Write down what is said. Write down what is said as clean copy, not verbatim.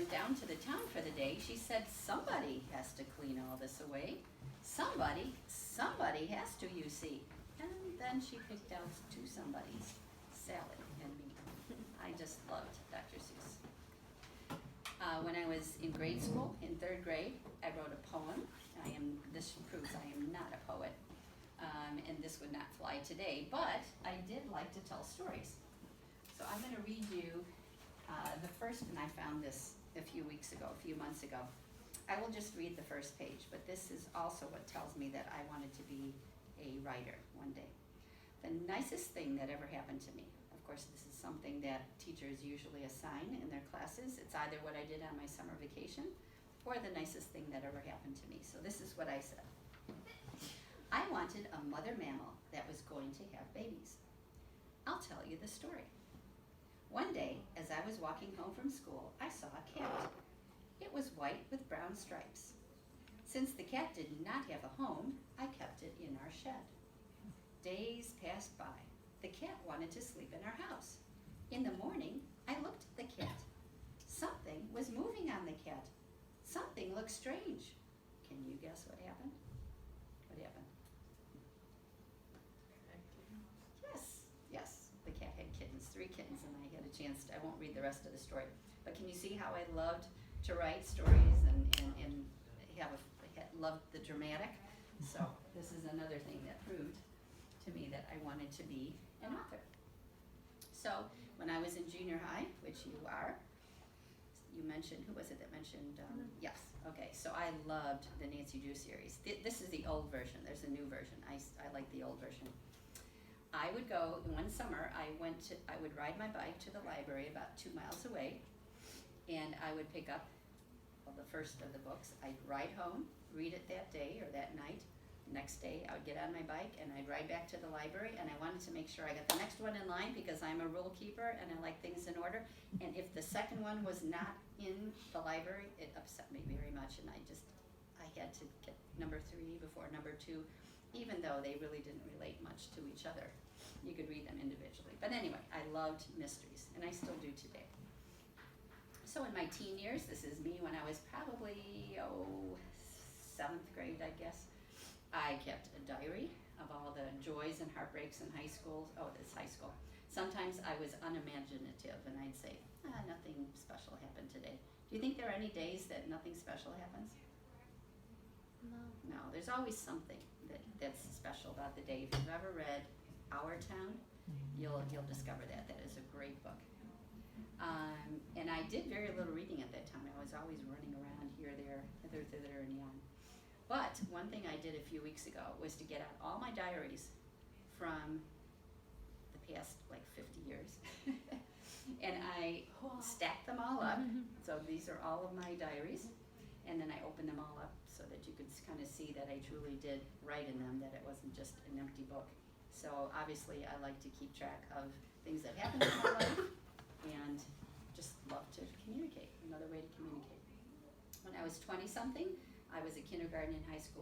went down to the town for the day, she said, somebody has to clean all this away. Somebody has to, you see. And then she picked out two somebodies, Sally and me. I just loved Dr. Seuss. When I was in grade school, in 3rd grade, I wrote a poem. This proves I am not a poet, and this would not fly today, but I did like to tell stories. So I'm gonna read you the first, and I found this a few months ago. I will just read the first page, but this is also what tells me that I wanted to be a writer one day. The nicest thing that ever happened to me. Of course, this is something that teachers usually assign in their classes. It's either what I did on my summer vacation or the nicest thing that ever happened to me. So this is what I said. I wanted a mother mammal that was going to have babies. I'll tell you the story. One day, as I was walking home from school, I saw a cat. It was white with brown stripes. Since the cat did not have a home, I kept it in our shed. Days passed by. The cat wanted to sleep in our house. In the morning, I looked at the cat. Something was moving on the cat. Something looked strange. Can you guess what happened? What happened? Yes, the cat had kittens, 3 kittens, and I had a chance I won't read the rest of the story, but can you see how I loved to write stories and loved the dramatic? So this is another thing that proved to me that I wanted to be an author. So when I was in junior high, which you are, you mentioned, who was it that mentioned, yes, okay, so I loved the Nancy Drew series. This is the old version, there's a new version, I like the old version. I would go, one summer, I would ride my bike to the library about 2 miles away, and I would pick up the first of the books. I'd ride home, read it that day or that night. Next day, I would get on my bike and I'd ride back to the library, and I wanted to make sure I got the next one in line because I'm a rule keeper and I like things in order. And if the second one was not in the library, it upset me very much, and I had to get number 3 before number 2, even though they really didn't relate much to each other. You could read them individually. But anyway, I loved mysteries, and I still do today. So in my teen years, this is me when I was probably, 7th grade, I guess, I kept a diary of all the joys and heartbreaks in high school. Oh, this high school. Sometimes I was unimaginative, and I'd say, nothing special happened today. Do you think there are any days that nothing special happens? No, there's always something that's special about the day. If you've ever read Our Town, you'll discover that. That is a great book. And I did very little reading at that time. I was always running around here, there, hither, thither, and yon. But one thing I did a few weeks ago was to get out all my diaries from the past 50 years. And I stacked them all up. So these are all of my diaries. And then I opened them all up so that you could kind of see that I truly did write in them, that it wasn't just an empty book. So obviously I like to keep track of things that happened in my life and just love to communicate, another way to communicate. When I was 20-something, I was a kindergarten and high school